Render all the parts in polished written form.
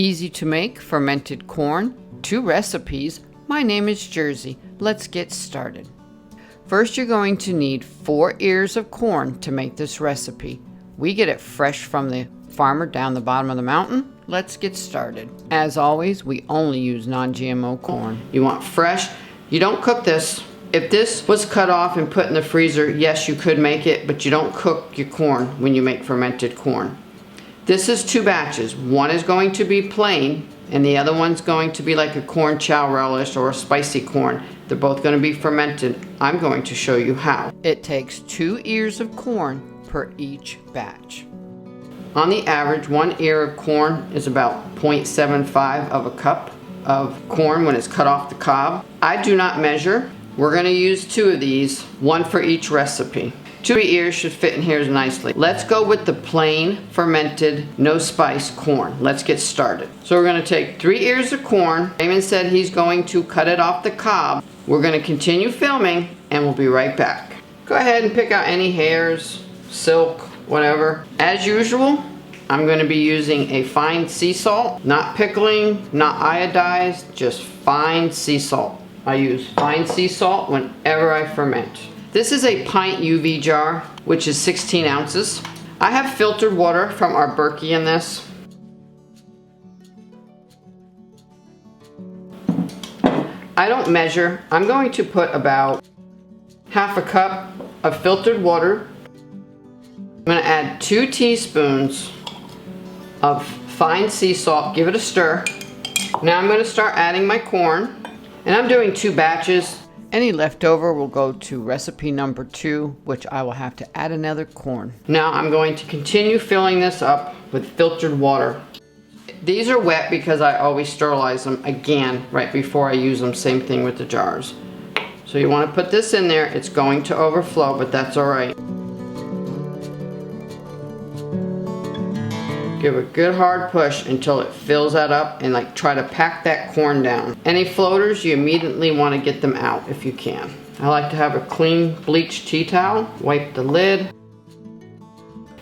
Easy to make fermented corn, 2 recipes. My name is Jersey. Let's get started. First, you're going to need 4 ears of corn to make this recipe. We get it fresh from the farmer down the bottom of the mountain. Let's get started. As always, we only use non-GMO corn. You want fresh. You don't cook this. If this was cut off and put in the freezer, yes, you could make it, but you don't cook your corn when you make fermented corn. This is 2 batches. One is going to be plain, and the other one's going to be like a corn chow relish or a spicy corn. They're both going to be fermented. I'm going to show you how. It takes 2 ears of corn per each batch. On the average, 1 ear of corn is about 0.75 of a cup of corn when it's cut off the cob. I do not measure. We're going to use 2 of these, 1 for each recipe. 2 ears should fit in here nicely. Let's go with the plain fermented no spice corn. Let's get started. So we're going to take 3 ears of corn. Raymond said he's going to cut it off the cob. We're going to continue filming and we'll be right back. Go ahead and pick out any hairs, silk, whatever. As usual, I'm going to be using a fine sea salt, not pickling, not iodized, just fine sea salt. I use fine sea salt whenever I ferment. This is a pint UV jar, which is 16 ounces. I have filtered water from our Berkey in this. I don't measure. I'm going to put about half a cup of filtered water. I'm going to add 2 teaspoons of fine sea salt. Give it a stir. Now I'm going to start adding my corn. And I'm doing 2 batches. Any leftover will go to recipe number 2, which I will have to add another corn. Now I'm going to continue filling this up with filtered water. These are wet because I always sterilize them again right before I use them. Same thing with the jars. So you want to put this in there. It's going to overflow, but that's all right. Give a good hard push until it fills that up and try to pack that corn down. Any floaters, you immediately want to get them out if you can. I like to have a clean bleached tea towel, wipe the lid.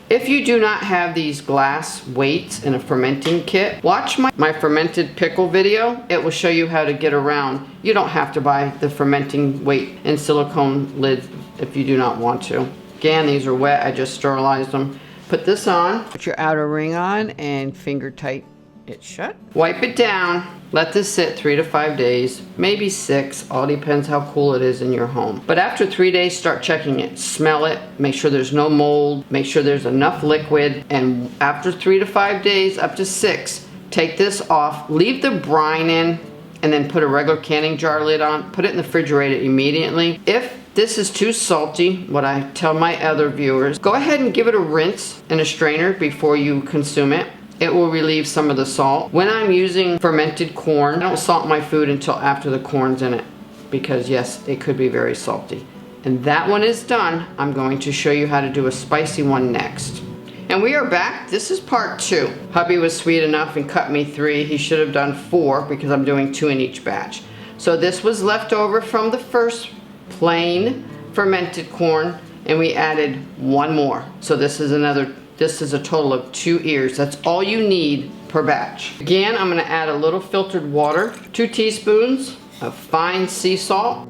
If you do not have these glass weights in a fermenting kit, watch my fermented pickle video. It will show you how to get around. You don't have to buy the fermenting weight and silicone lid if you do not want to. Again, these are wet, I just sterilized them. Put this on. Put your outer ring on and finger tight it shut. Wipe it down. Let this sit 3 to 5 days, maybe 6. All depends how cool it is in your home. But after 3 days, start checking it. Smell it. Make sure there's no mold. Make sure there's enough liquid. And after 3 to 5 days, up to 6, take this off. Leave the brine in and then put a regular canning jar lid on. Put it in the refrigerator immediately. If this is too salty, what I tell my other viewers, go ahead and give it a rinse in a strainer before you consume it. It will relieve some of the salt. When I'm using fermented corn, I don't salt my food until after the corn's in it because yes, it could be very salty. And that one is done. I'm going to show you how to do a spicy one next. And we are back. This is part 2. Hubby was sweet enough and cut me 3. He should have done 4 because I'm doing 2 in each batch. So this was left over from the first plain fermented corn and we added 1 more. So this is a total of 2 ears. That's all you need per batch. Again, I'm going to add a little filtered water, 2 teaspoons of fine sea salt.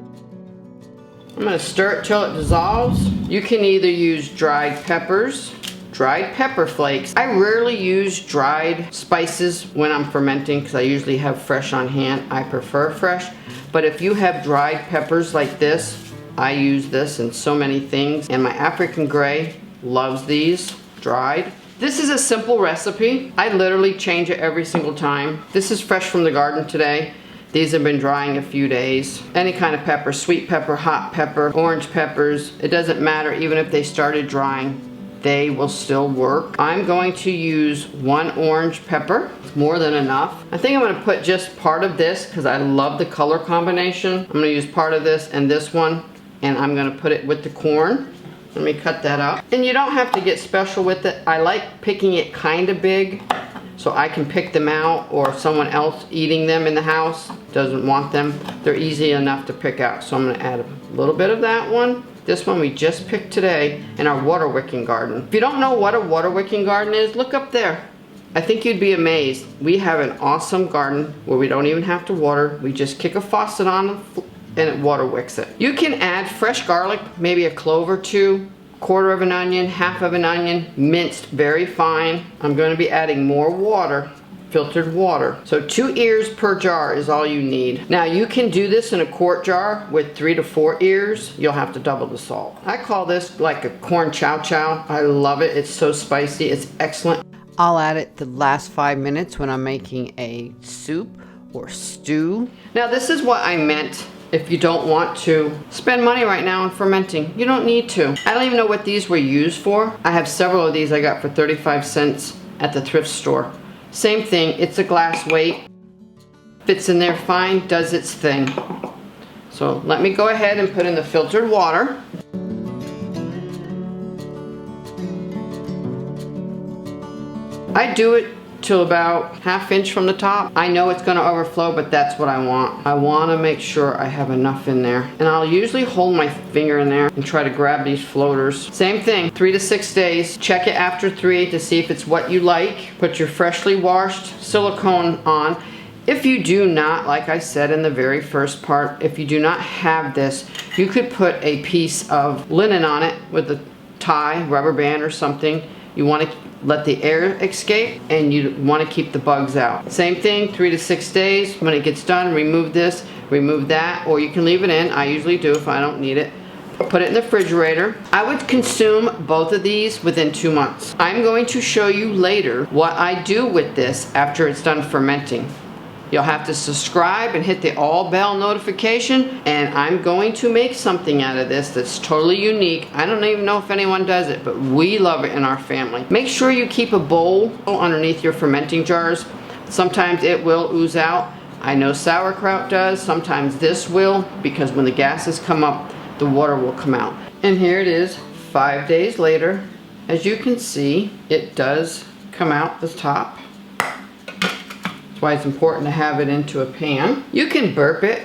I'm going to stir it till it dissolves. You can either use dried peppers, dried pepper flakes. I rarely use dried spices when I'm fermenting because I usually have fresh on hand. I prefer fresh. But if you have dried peppers like this, I use this in so many things. And my African gray loves these dried. This is a simple recipe. I literally change it every single time. This is fresh from the garden today. These have been drying a few days. Any kind of pepper, sweet pepper, hot pepper, orange peppers, it doesn't matter. Even if they started drying, they will still work. I'm going to use 1 orange pepper. It's more than enough. I think I'm going to put just part of this because I love the color combination. I'm going to use part of this and this one, and I'm going to put it with the corn. Let me cut that up. And you don't have to get special with it. I like picking it kind of big so I can pick them out, or someone else eating them in the house doesn't want them. They're easy enough to pick out. So I'm going to add a little bit of that one. This one we just picked today in our water wicking garden. If you don't know what a water wicking garden is, look up there. I think you'd be amazed. We have an awesome garden where we don't even have to water. We just kick a faucet on and it water wicks it. You can add fresh garlic, maybe a clove or two, quarter of an onion, half of an onion, minced very fine. I'm going to be adding more water, filtered water. So 2 ears per jar is all you need. Now you can do this in a quart jar with 3 to 4 ears. You'll have to double the salt. I call this like a corn chow chow. I love it. It's so spicy. It's excellent. I'll add it the last 5 minutes when I'm making a soup or stew. Now this is what I meant. If you don't want to spend money right now on fermenting, you don't need to. I don't even know what these were used for. I have several of these I got for 35 cents at the thrift store. Same thing, it's a glass weight. Fits in there fine, does its thing. So let me go ahead and put in the filtered water. I do it to about 1/2 inch from the top. I know it's gonna overflow, but that's what I want. I wanna make sure I have enough in there. And I'll usually hold my finger in there and try to grab these floaters. Same thing, 3 to 6 days. Check it after 3 to see if it's what you like. Put your freshly washed silicone on. If you do not, like I said in the very first part, if you do not have this, you could put a piece of linen on it with a tie, rubber band or something. You want to let the air escape and you want to keep the bugs out. Same thing, 3 to 6 days. When it gets done, remove this, remove that, or you can leave it in. I usually do if I don't need it. Put it in the refrigerator. I would consume both of these within 2 months. I'm going to show you later what I do with this after it's done fermenting. You'll have to subscribe and hit the all bell notification, and I'm going to make something out of this that's totally unique. I don't even know if anyone does it, but we love it in our family. Make sure you keep a bowl underneath your fermenting jars. Sometimes it will ooze out. I know sauerkraut does. Sometimes this will, because when the gases come up, the water will come out. And here it is 5 days later. As you can see, it does come out the top. Why it's important to have it into a pan. You can burp it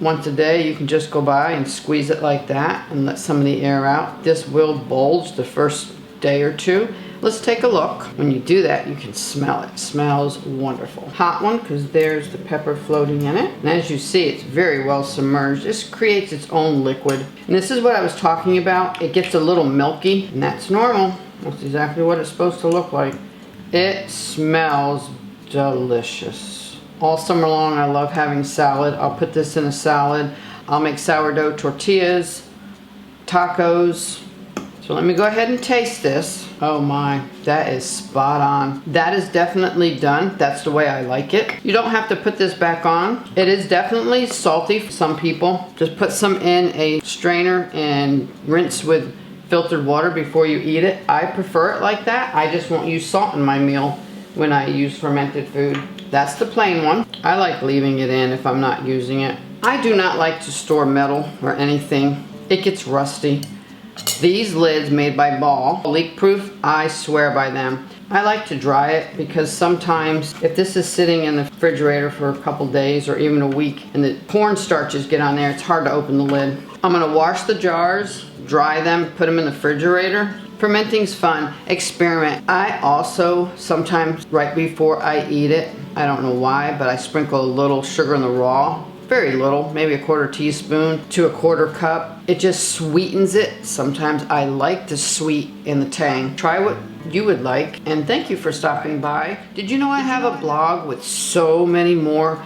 once a day. You can just go by and squeeze it like that and let some of the air out. This will bulge the first day or two. Let's take a look. When you do that, you can smell it. It smells wonderful. Hot one, because there's the pepper floating in it. And as you see, it's very well submerged. This creates its own liquid. And this is what I was talking about. It gets a little milky, and that's normal. That's exactly what it's supposed to look like. It smells delicious. All summer long I love having salad. I'll put this in a salad. I'll make sourdough tortillas, tacos. So let me go ahead and taste this. Oh my, that is spot on. That is definitely done. That's the way I like it. You don't have to put this back on. It is definitely salty for some people. Just put some in a strainer and rinse with filtered water before you eat it. I prefer it like that. I just won't use salt in my meal when I use fermented food. That's the plain one. I like leaving it in if I'm not using it. I do not like to store metal or anything. It gets rusty. These lids made by Ball, leak proof, I swear by them. I like to dry it because sometimes if this is sitting in the refrigerator for a couple days or even a week and the corn starches get on there, it's hard to open the lid. I'm gonna wash the jars, dry them, put them in the refrigerator. Fermenting's fun. Experiment. I also sometimes right before I eat it, I don't know why, but I sprinkle a little sugar in the raw. Very little, maybe a 1/4 teaspoon to a 1/4 cup. It just sweetens it. Sometimes I like the sweet and the tang. Try what you would like, and thank you for stopping by. Did you know I have a blog with so many more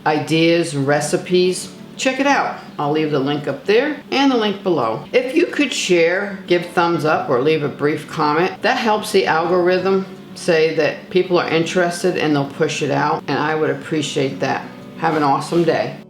ideas and recipes? Check it out. I'll leave the link up there and the link below. If you could share, give thumbs up, or leave a brief comment, that helps the algorithm say that people are interested and they'll push it out, and I would appreciate that. Have an awesome day.